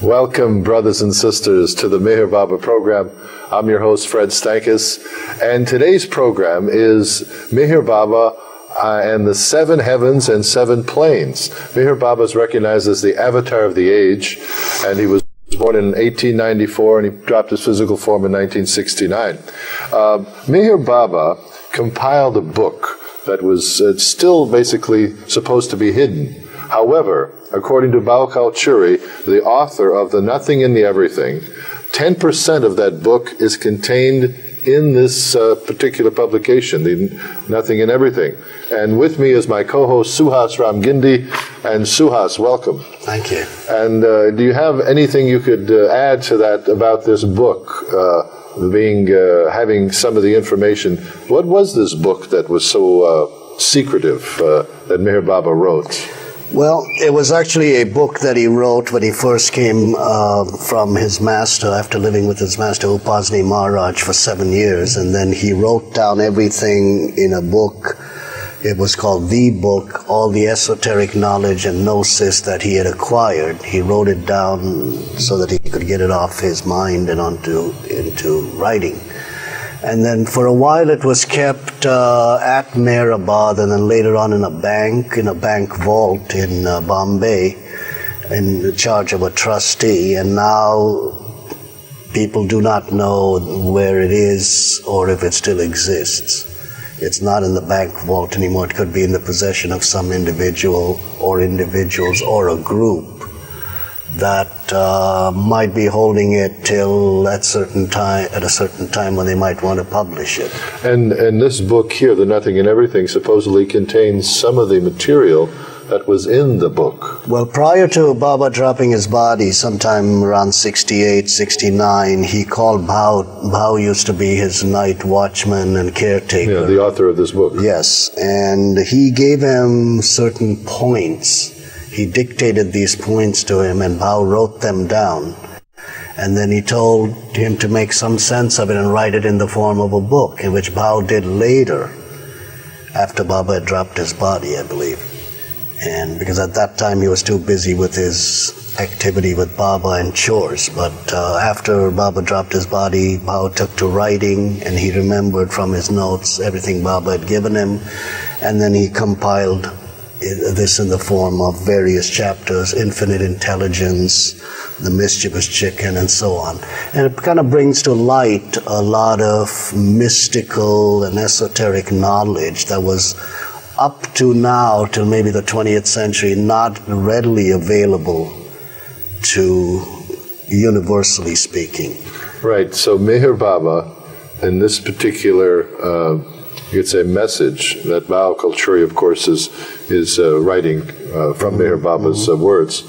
Welcome, brothers and sisters, to the Meher Baba program. I'm your host, Fred Stankus, and today's program is Meher Baba and the 7 heavens and 7 planes. Meher Baba is recognized as the avatar of the age, and he was born in 1894, and he dropped his physical form in 1969. Meher Baba compiled a book that was still basically supposed to be hidden. However, according to Baukal Churi, the author of The Nothing in the Everything, 10% of that book is contained in this particular publication, The Nothing in Everything. And with me is my co-host Suhas Ginde. And Suhas, welcome. Thank you. And do you have anything you could add to that about this book, having some of the information? What was this book that was so secretive that Meher Baba wrote? Well, it was actually a book that he wrote when he first came from his master, after living with his master Upasani Maharaj for 7 years, and then he wrote down everything in a book. It was called The Book, all the esoteric knowledge and gnosis that he had acquired. He wrote it down so that he could get it off his mind and into writing. And then for a while it was kept at Meherabad, and then later on in a bank vault in Bombay, in charge of a trustee. And now people do not know where it is or if it still exists. It's not in the bank vault anymore. It could be in the possession of some individual or individuals or a group that might be holding it till at a certain time when they might want to publish it. And this book here, The Nothing in Everything, supposedly contains some of the material that was in the book. Well, prior to Baba dropping his body, sometime around 68, 69, he called Bhau. Bhau used to be his night watchman and caretaker. Yeah, the author of this book. Yes, and he gave him certain points. He dictated these points to him, and Bhau wrote them down. And then he told him to make some sense of it and write it in the form of a book, in which Bhau did later, after Baba had dropped his body, I believe. And because at that time he was too busy with his activity with Baba and chores. But after Baba dropped his body, Bhau took to writing, and he remembered from his notes everything Baba had given him. And then he compiled this in the form of various chapters: Infinite Intelligence, The Mischievous Chicken, and so on. And it kind of brings to light a lot of mystical and esoteric knowledge that was up to now, till maybe the 20th century, not readily available to, universally speaking. Right, so Meher Baba, in this particular you could say message that Baal Kulturi, of course, is writing from Meher Baba's words,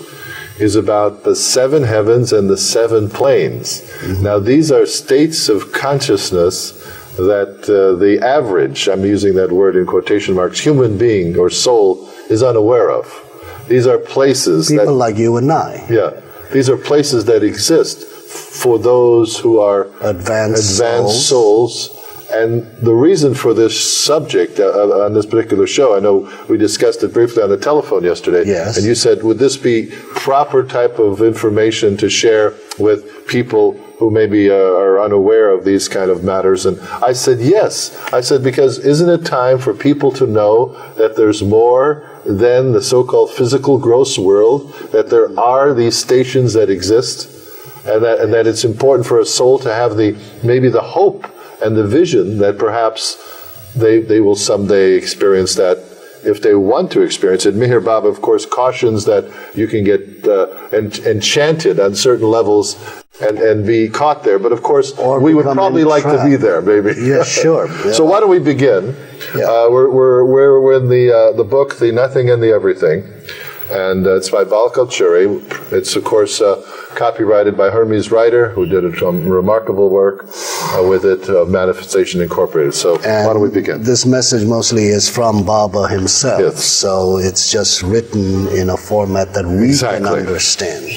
is about the 7 heavens and the 7 planes. Now, these are states of consciousness that the average, I'm using that word in quotation marks, human being or soul is unaware of. These are places People like you and I. Yeah, these are places that exist for those who are advanced souls. And the reason for this subject on this particular show, I know we discussed it briefly on the telephone yesterday. Yes. And you said, would this be proper type of information to share with people who maybe are unaware of these kind of matters? And I said, yes. I said, because isn't it time for people to know that there's more than the so-called physical gross world, that there are these stations that exist, and that it's important for a soul to have maybe the hope and the vision that perhaps they will someday experience that if they want to experience it. Meher Baba, of course, cautions that you can get enchanted on certain levels and be caught there. But of course, Or we would become probably like to be there, maybe. Yeah, sure. Yeah. So why don't we begin? Yeah. We're in the book, The Nothing and the Everything, and it's by Balkal-Churi. It's, of course, copyrighted by Hermes Writer, who did remarkable work with it, Manifestation Incorporated. So why don't we begin? This message mostly is from Baba himself, Yes. so it's just written in a format that we can understand.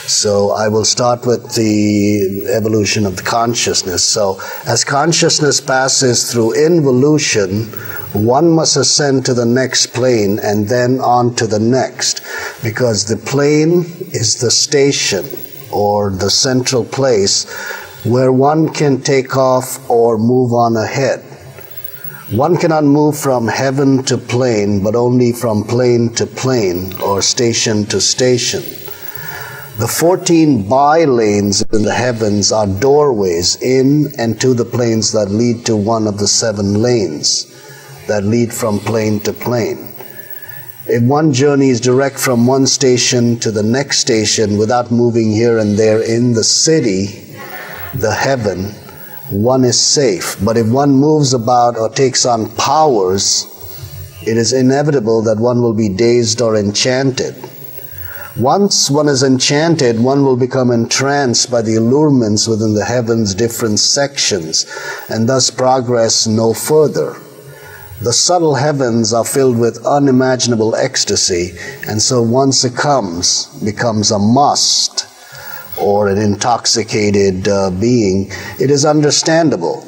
So I will start with the evolution of the consciousness. So as consciousness passes through involution, one must ascend to the next plane and then on to the next, because the plane is the station or the central place where one can take off or move on ahead. One cannot move from heaven to plane, but only from plane to plane or station to station. The 14 by-lanes in the heavens are doorways in and to the planes that lead to one of the 7 lanes that lead from plane to plane. If one journeys direct from one station to the next station without moving here and there in the city, the heaven, one is safe. But if one moves about or takes on powers, it is inevitable that one will be dazed or enchanted. Once one is enchanted, one will become entranced by the allurements within the heaven's different sections, and thus progress no further. The subtle heavens are filled with unimaginable ecstasy, and so one becomes a must, or an intoxicated being. It is understandable.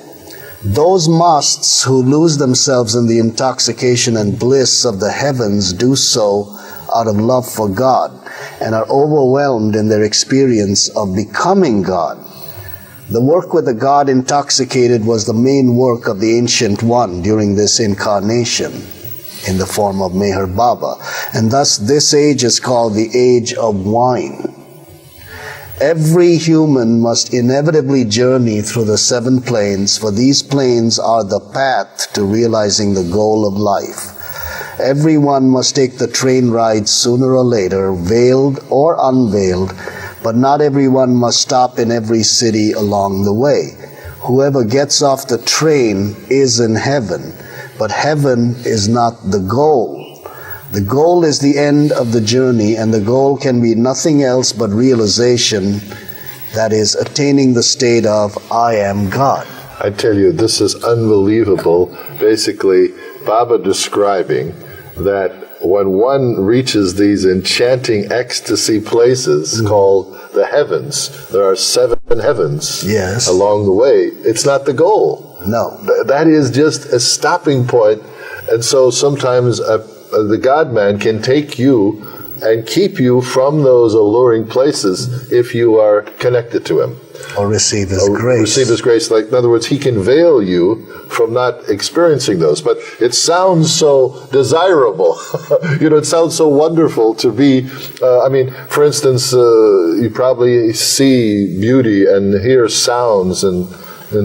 Those musts who lose themselves in the intoxication and bliss of the heavens do so out of love for God, and are overwhelmed in their experience of becoming God. The work with the God intoxicated was the main work of the Ancient One during this incarnation in the form of Meher Baba, and thus this age is called the age of wine. Every human must inevitably journey through the 7 planes, for these planes are the path to realizing the goal of life. Everyone must take the train ride sooner or later, veiled or unveiled, but not everyone must stop in every city along the way. Whoever gets off the train is in heaven, but heaven is not the goal. The goal is the end of the journey, and the goal can be nothing else but realization, that is, attaining the state of I am God. I tell you, this is unbelievable. Basically, Baba describing that when one reaches these enchanting ecstasy places called the heavens, there are 7 heavens along the way. It's not the goal. No. That is just a stopping point. And so sometimes the God-man can take you and keep you from those alluring places if you are connected to him. Or receive his grace. Receive his grace. Like, in other words, he can veil you from not experiencing those. But it sounds so desirable. It sounds so wonderful to be, for instance, you probably see beauty and hear sounds and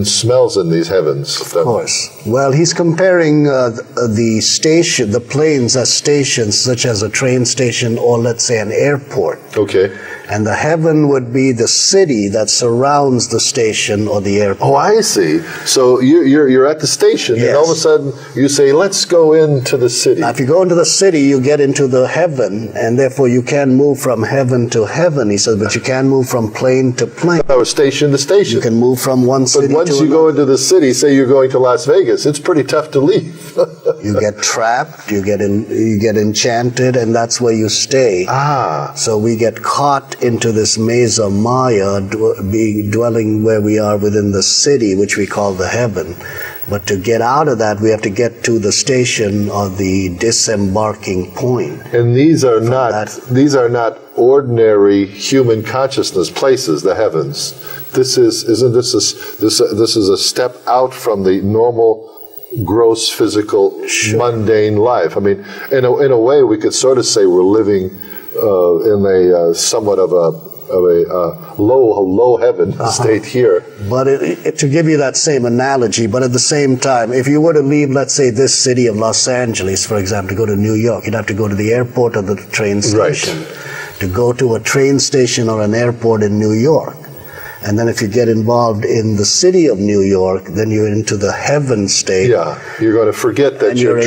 smells in these heavens. Of course. Well, he's comparing the planes as stations, such as a train station or, let's say, an airport. Okay. And the heaven would be the city that surrounds the station or the airport. Oh, I see. So you're at the station, and all of a sudden you say, let's go into the city. Now, if you go into the city, you get into the heaven, and therefore you can move from heaven to heaven, he says, but you can move from plane to plane. Or station to station. You can move from one city to another. But once you go into the city, say you're going to Las Vegas, it's pretty tough to leave. You get trapped, you get enchanted, and that's where you stay. So we get caught into this maze of Maya, dwelling where we are within the city, which we call the heaven. But to get out of that, we have to get to the station or the disembarking point. And these are not ordinary human consciousness places, the heavens. This is a step out from the normal, gross, physical, mundane life. I mean, in a way, we could sort of say we're living in a somewhat of a low heaven state here. But to give you that same analogy, but at the same time, if you were to leave, let's say, this city of Los Angeles, for example, to go to New York, you'd have to go to the airport or the train station. Right. To go to a train station or an airport in New York. And then if you get involved in the city of New York, then you're into the heaven state. Yeah, you're going to forget that you're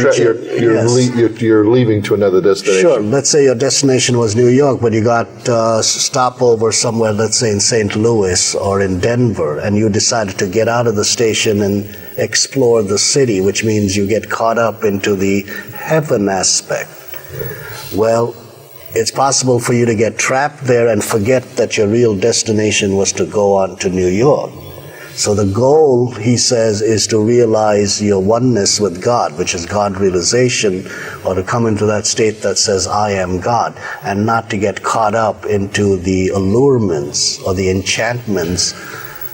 leaving to another destination. Sure. Let's say your destination was New York, but you got stopover somewhere, let's say in St. Louis or in Denver, and you decided to get out of the station and explore the city, which means you get caught up into the heaven aspect. Well, it's possible for you to get trapped there and forget that your real destination was to go on to New York. So the goal, he says, is to realize your oneness with God, which is God realization, or to come into that state that says, I am God, and not to get caught up into the allurements or the enchantments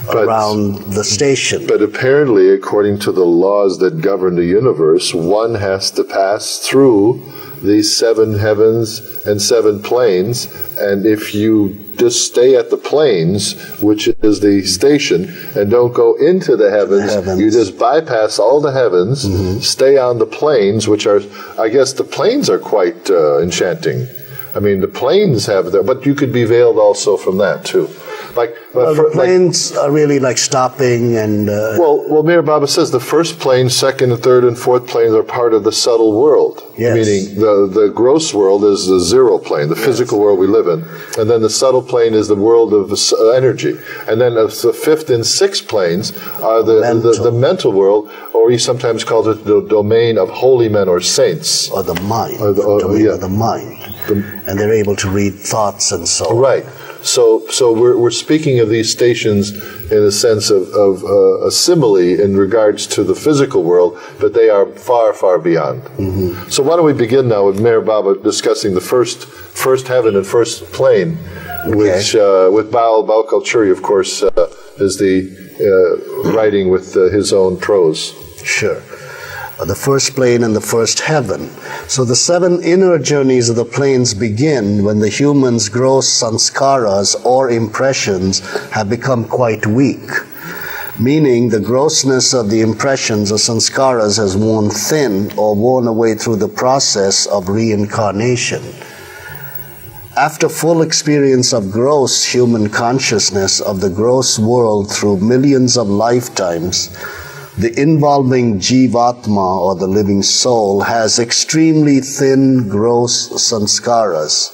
around the station. But apparently, according to the laws that govern the universe, one has to pass through these 7 heavens and 7 planes, and if you just stay at the planes, which is the station, and don't go into the heavens, you just bypass all the heavens, stay on the planes, which are, I guess the planes are quite enchanting. I mean, the planes have their, but you could be veiled also from that too. The planes are really like stopping and... Well, Meher Baba says the first plane, second and third and fourth planes are part of the subtle world. Yes. Meaning the gross world is the zero plane, the physical world we live in. And then the subtle plane is the world of energy. And then the fifth and sixth planes are the mental world, or he sometimes calls it the domain of holy men or saints. Or the mind. Or the mind. And they're able to read thoughts and so on. Right. So we're speaking of these stations in a sense of a simile in regards to the physical world, but they are far, far beyond. So why don't we begin now with Meher Baba discussing the first heaven and first plane, which with Baal Kalchuri, of course, is the writing with his own prose. Sure. The first plane and the first heaven. So the 7 inner journeys of the planes begin when the human's gross sanskaras or impressions have become quite weak, meaning the grossness of the impressions or sanskaras has worn thin or worn away through the process of reincarnation. After full experience of gross human consciousness of the gross world through millions of lifetimes, the involving Jivatma, or the living soul, has extremely thin, gross sanskaras,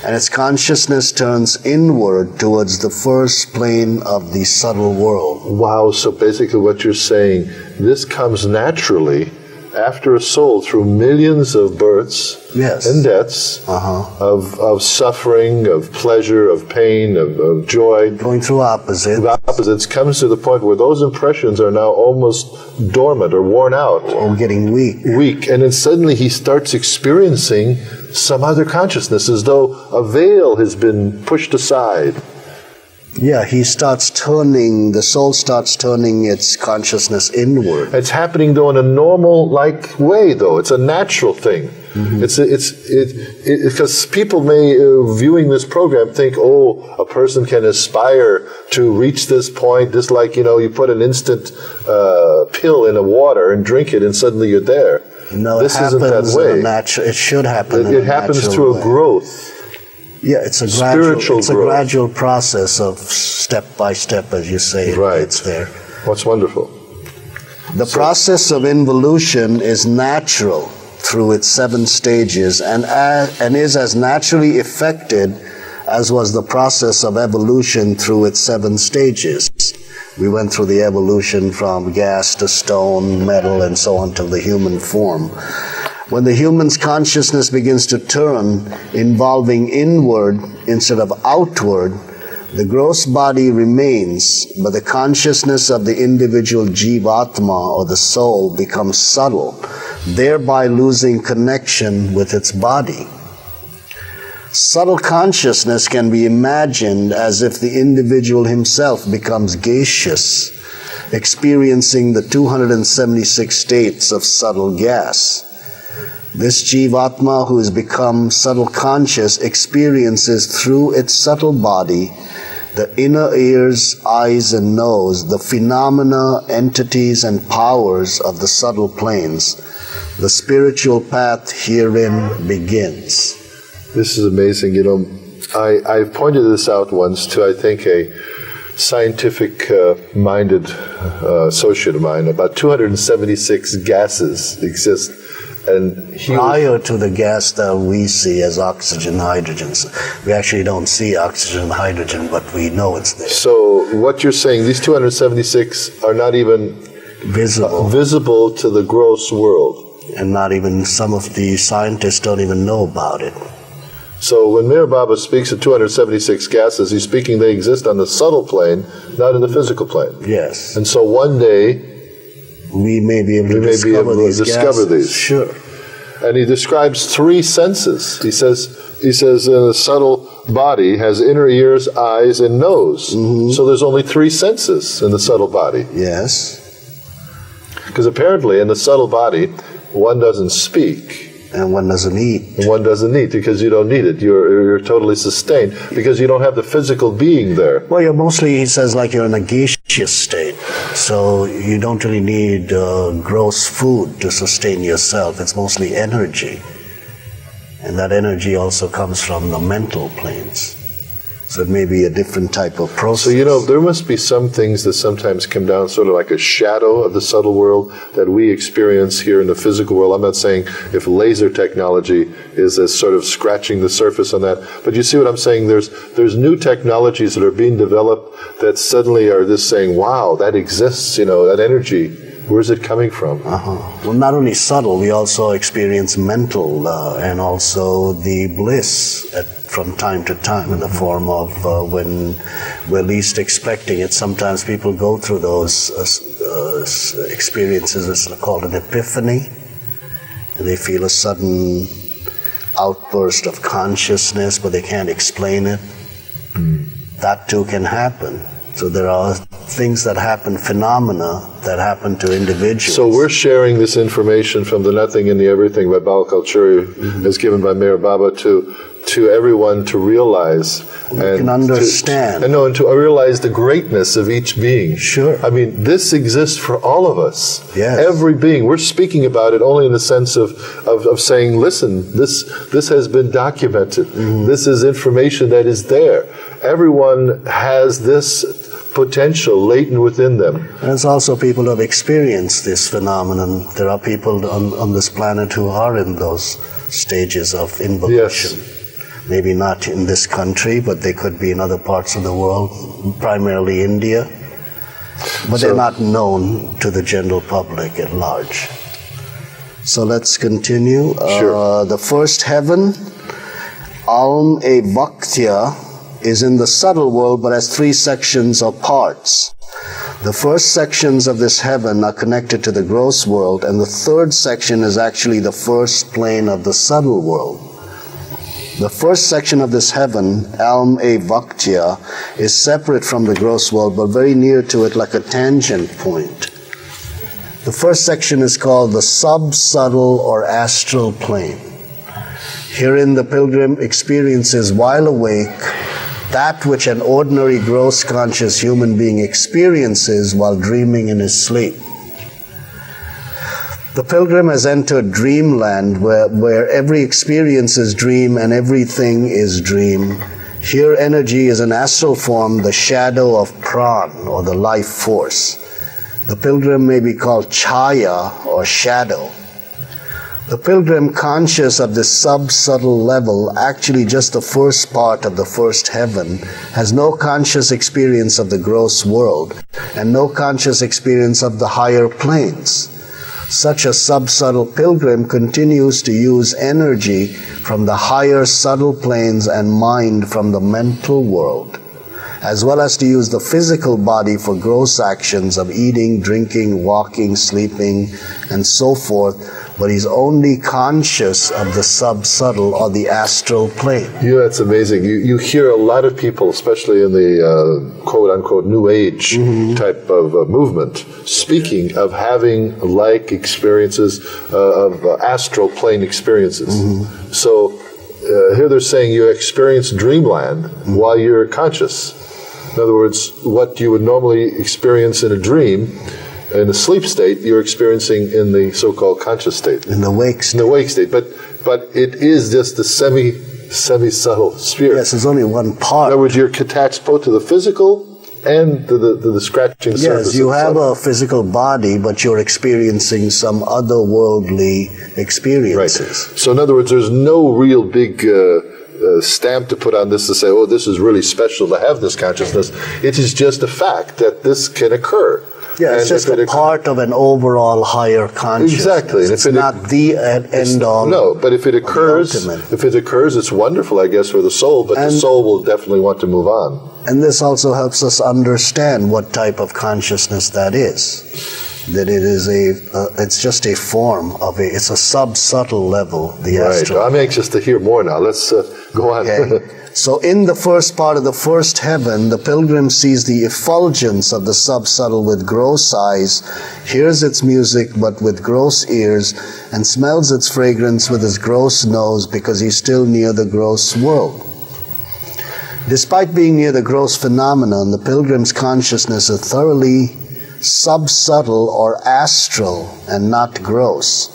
and its consciousness turns inward towards the first plane of the subtle world. Wow, so basically what you're saying, this comes naturally after a soul through millions of births and deaths, of suffering, of pleasure, of pain, of joy. Going through opposites comes to the point where those impressions are now almost dormant or worn out. Or getting weak. And then suddenly he starts experiencing some other consciousness, as though a veil has been pushed aside. Yeah, the soul starts turning its consciousness inward. It's happening, though, in a normal-like way, though. It's a natural thing. Because people may, viewing this program, think, a person can aspire to reach this point, just like, you put an instant pill in a water and drink it, and suddenly you're there. No, this isn't that way. It should happen. It happens through a growth. Yeah, it's a gradual process of step by step, as you say. Right. It's there. What's wonderful. The process of involution is natural through its 7 stages and is as naturally effected as was the process of evolution through its 7 stages. We went through the evolution from gas to stone, metal, and so on till the human form. When the human's consciousness begins to turn, involving inward instead of outward, the gross body remains, but the consciousness of the individual Jivatma, or the soul, becomes subtle, thereby losing connection with its body. Subtle consciousness can be imagined as if the individual himself becomes gaseous, experiencing the 276 states of subtle gas. This Jivatma, who has become subtle conscious, experiences through its subtle body, the inner ears, eyes, and nose, the phenomena, entities, and powers of the subtle planes. The spiritual path herein begins. This is amazing. I pointed this out once to, I think, a scientific-minded associate of mine, about 276 gases exist. And prior to the gas that we see as oxygen, hydrogen. We actually don't see oxygen and hydrogen, but we know it's there. So what you're saying, these 276 are not even visible to the gross world. And not even, some of the scientists don't even know about it. So when Meher Baba speaks of 276 gases, he's speaking they exist on the subtle plane, not in the physical plane. Yes. And so one day we may be able to discover these. Sure. And he describes three senses. He says a subtle body has inner ears, eyes, and nose. Mm-hmm. So there's only three senses in the subtle body. Yes. Because apparently in the subtle body, one doesn't speak. And one doesn't eat. And one doesn't eat because you don't need it. You're totally sustained because you don't have the physical being there. Well, you're mostly, he says, like you're in a gaseous state. So you don't really need gross food to sustain yourself. It's mostly energy. And that energy also comes from the mental planes. So it may be a different type of process. So, there must be some things that sometimes come down sort of like a shadow of the subtle world that we experience here in the physical world. I'm not saying if laser technology is as sort of scratching the surface on that, but you see what I'm saying? There's new technologies that are being developed that suddenly are just saying, wow, that exists, that energy. Where's it coming from? Well, not only subtle, we also experience mental and also the bliss from time to time in the form of when we're least expecting it. Sometimes people go through those experiences, it's called an epiphany, and they feel a sudden outburst of consciousness, but they can't explain it. That too can happen. So there are things that happen, phenomena that happen to individuals. So we're sharing this information from the Nothing and the Everything by Bal Kalchuri, as given by Meher Baba to everyone to realize and can understand. And to realize the greatness of each being. Sure. I mean, this exists for all of us. Yes. Every being. We're speaking about it only in the sense of saying, listen, this has been documented. Mm-hmm. This is information that is there. Everyone has this potential latent within them. There's also people who have experienced this phenomenon. There are people on this planet who are in those stages of involution. Yes. Maybe not in this country, but they could be in other parts of the world, primarily India. But they're not known to the general public at large. So let's continue. Sure. The first heaven, AMBCSC, is in the subtle world, but has three sections or parts. The first sections of this heaven are connected to the gross world, and the third section is actually the first plane of the subtle world. The first section of this heaven, AMBCSC, is separate from the gross world, but very near to it like a tangent point. The first section is called the sub-subtle or astral plane. Herein the pilgrim experiences while awake that which an ordinary gross conscious human being experiences while dreaming in his sleep. The pilgrim has entered dreamland where every experience is dream and everything is dream. Here energy is an astral form, the shadow of pran, or the life force. The pilgrim may be called chaya, or shadow. The pilgrim, conscious of this sub-subtle level, actually just the first part of the first heaven, has no conscious experience of the gross world and no conscious experience of the higher planes. Such a sub-subtle pilgrim continues to use energy from the higher subtle planes and mind from the mental world, as well as to use the physical body for gross actions of eating, drinking, walking, sleeping, and so forth, but he's only conscious of the sub-subtle or the astral plane. Yeah, that's amazing. You hear a lot of people, especially in the quote-unquote New Age type of movement, speaking of having like experiences of astral plane experiences. So here they're saying you experience dreamland while you're conscious. In other words, what you would normally experience in a dream, in a sleep state, you're experiencing in the so-called conscious state. In the wake state. In the wake state. But it is just the semi-subtle spirit. Yes, there's only one part. In other words, you're attached both to the physical and the scratching surface. Yes, you have a physical body, but you're experiencing some otherworldly experiences. Right. So in other words, there's no real big stamp to put on this to say, oh, this is really special to have this consciousness. It is just a fact that this can occur. Yeah, it's just a part of an overall higher consciousness. Exactly. And it's not the end all. No, but if it occurs, it's wonderful, I guess, for the soul, but the soul will definitely want to move on. And this also helps us understand what type of consciousness that is. That it is it's just a form of it's a sub-subtle level, the astral. Right. I'm anxious to hear more now. Let's go on. Okay. So in the first part of the first heaven, the pilgrim sees the effulgence of the sub-subtle with gross eyes, hears its music but with gross ears, and smells its fragrance with his gross nose because he's still near the gross world. Despite being near the gross phenomenon, the pilgrim's consciousness is thoroughly sub-subtle or astral and not gross.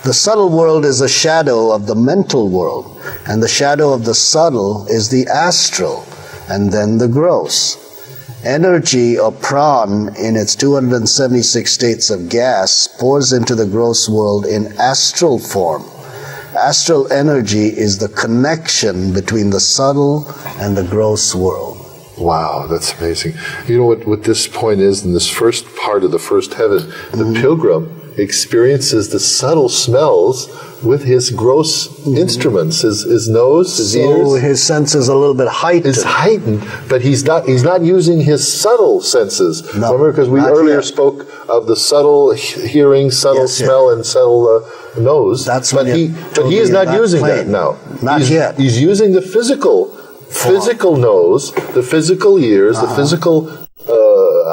The subtle world is a shadow of the mental world, and the shadow of the subtle is the astral, and then the gross. Energy or prana in its 276 states of gas pours into the gross world in astral form. Astral energy is the connection between the subtle and the gross world. Wow, that's amazing. You know what this point is in this first part of the first heaven? The pilgrim experiences the subtle smells with his gross instruments, his nose, his ears. So his sense is a little bit heightened. It's heightened, but he's not using his subtle senses. No, remember, because we earlier spoke of the subtle hearing, subtle smell, and subtle nose. That's but he is not using that now. Not yet. He's using the physical nose, the physical ears, the physical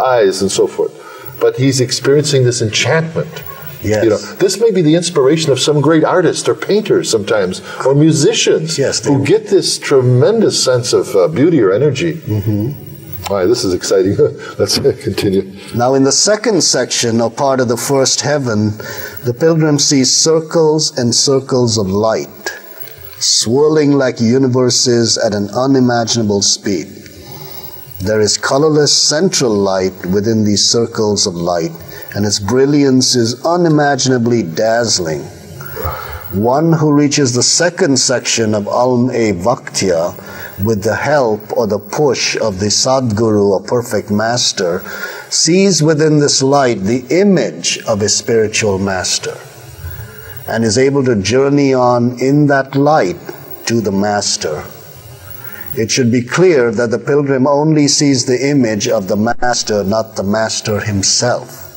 eyes, and so forth. But he's experiencing this enchantment. Yes. You know, this may be the inspiration of some great artists or painters sometimes, or musicians who get this tremendous sense of beauty or energy. Mm-hmm. All right, this is exciting. Let's continue. Now, in the second section, or part of the first heaven, the pilgrim sees circles and circles of light, swirling like universes at an unimaginable speed. There is colorless central light within these circles of light, and its brilliance is unimaginably dazzling. One who reaches the second section of Alm-e-Vaktya with the help or the push of the Sadguru, or perfect master, sees within this light the image of his spiritual master, and is able to journey on in that light to the master. It should be clear that the pilgrim only sees the image of the master, not the master himself.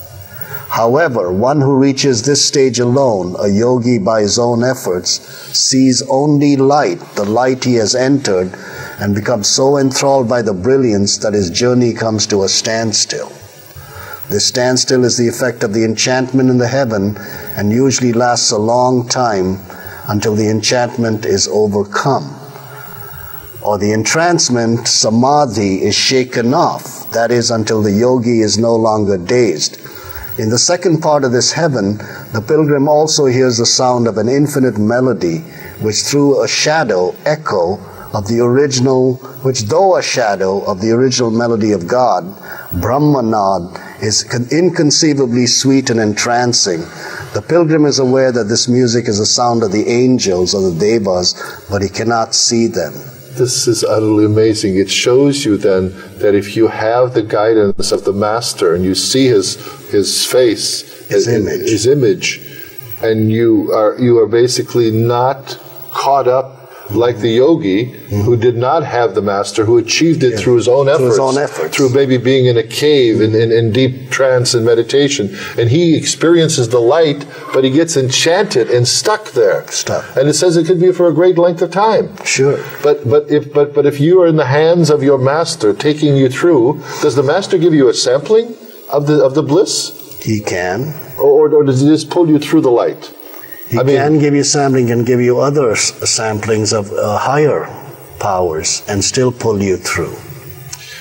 However, one who reaches this stage alone, a yogi by his own efforts, sees only light, the light he has entered, and becomes so enthralled by the brilliance that his journey comes to a standstill. This standstill is the effect of the enchantment in the heaven, and usually lasts a long time until the enchantment is overcome, or the entrancement, samadhi, is shaken off, that is, until the yogi is no longer dazed. In the second part of this heaven, the pilgrim also hears the sound of an infinite melody, which though a shadow of the original melody of God, Brahmanad, is inconceivably sweet and entrancing. The pilgrim is aware that this music is the sound of the angels or the devas, but he cannot see them. This is utterly amazing. It shows you then that if you have the guidance of the master and you see his face, his image, and you are basically not caught up like the yogi who did not have the master, who achieved it through his own efforts, through maybe being in a cave in deep trance and meditation, and he experiences the light, but he gets enchanted and stuck there. And it says it could be for a great length of time. Sure. But if you are in the hands of your master taking you through, does the master give you a sampling of the bliss? He can. Or does he just pull you through the light? He can give you sampling, can give you other samplings of higher powers and still pull you through.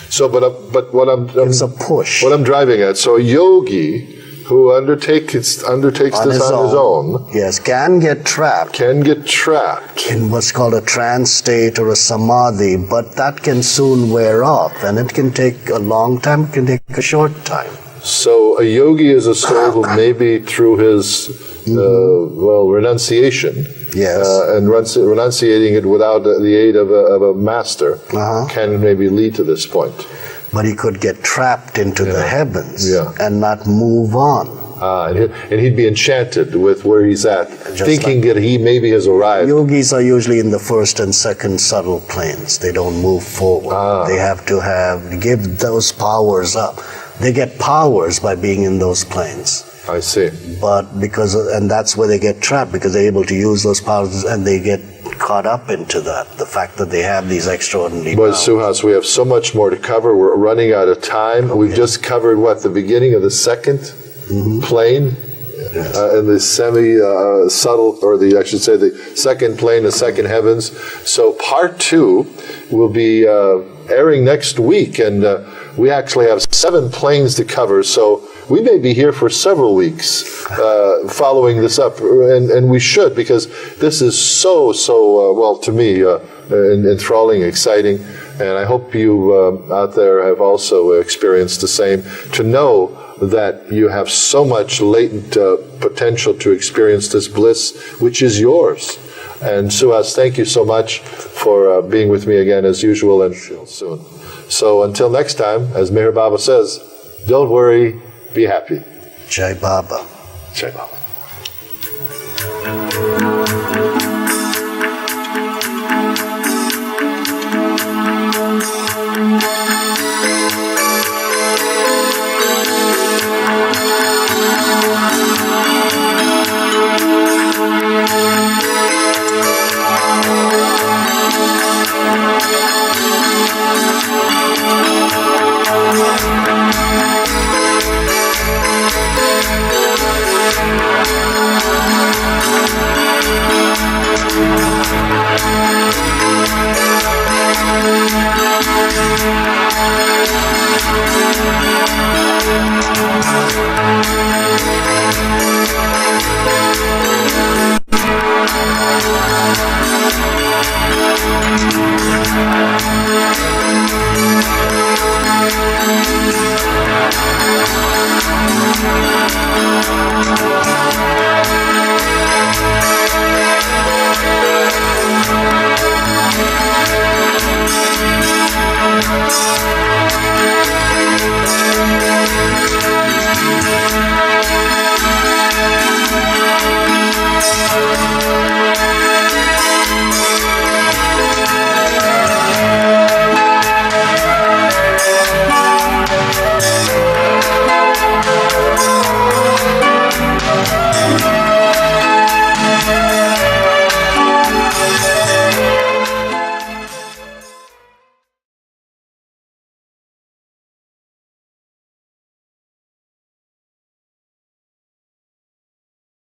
So, but what it's a push. What I'm driving at, so a yogi who undertakes this on his own. Yes, can get trapped. In what's called a trance state or a samadhi, but that can soon wear off, and it can take a long time, it can take a short time. So a yogi is a soul who maybe through his, renunciation, yes, and renunciating it without the aid of a master, can maybe lead to this point. But he could get trapped into the heavens and not move on. And he'd be enchanted with where he's at, thinking that he maybe has arrived. Yogis are usually in the first and second subtle planes. They don't move forward. They have to give those powers up. They get powers by being in those planes. I see. But and that's where they get trapped, because they're able to use those powers and they get caught up into that, the fact that they have these extraordinary powers. But Suhas, we have so much more to cover. We're running out of time. Okay. We've just covered, the beginning of the second plane, and the semi-subtle, or I should say the second plane, the second heavens. So part 2 will be airing next week, and we actually have 7 planes to cover, so we may be here for several weeks following this up, and we should, because this is so to me, enthralling, exciting, and I hope you out there have also experienced the same, to know that you have so much latent potential to experience this bliss, which is yours. And Suhas, thank you so much for being with me again as usual, and soon. So until next time, as Meher Baba says, don't worry, be happy. Jai Baba. Jai Baba.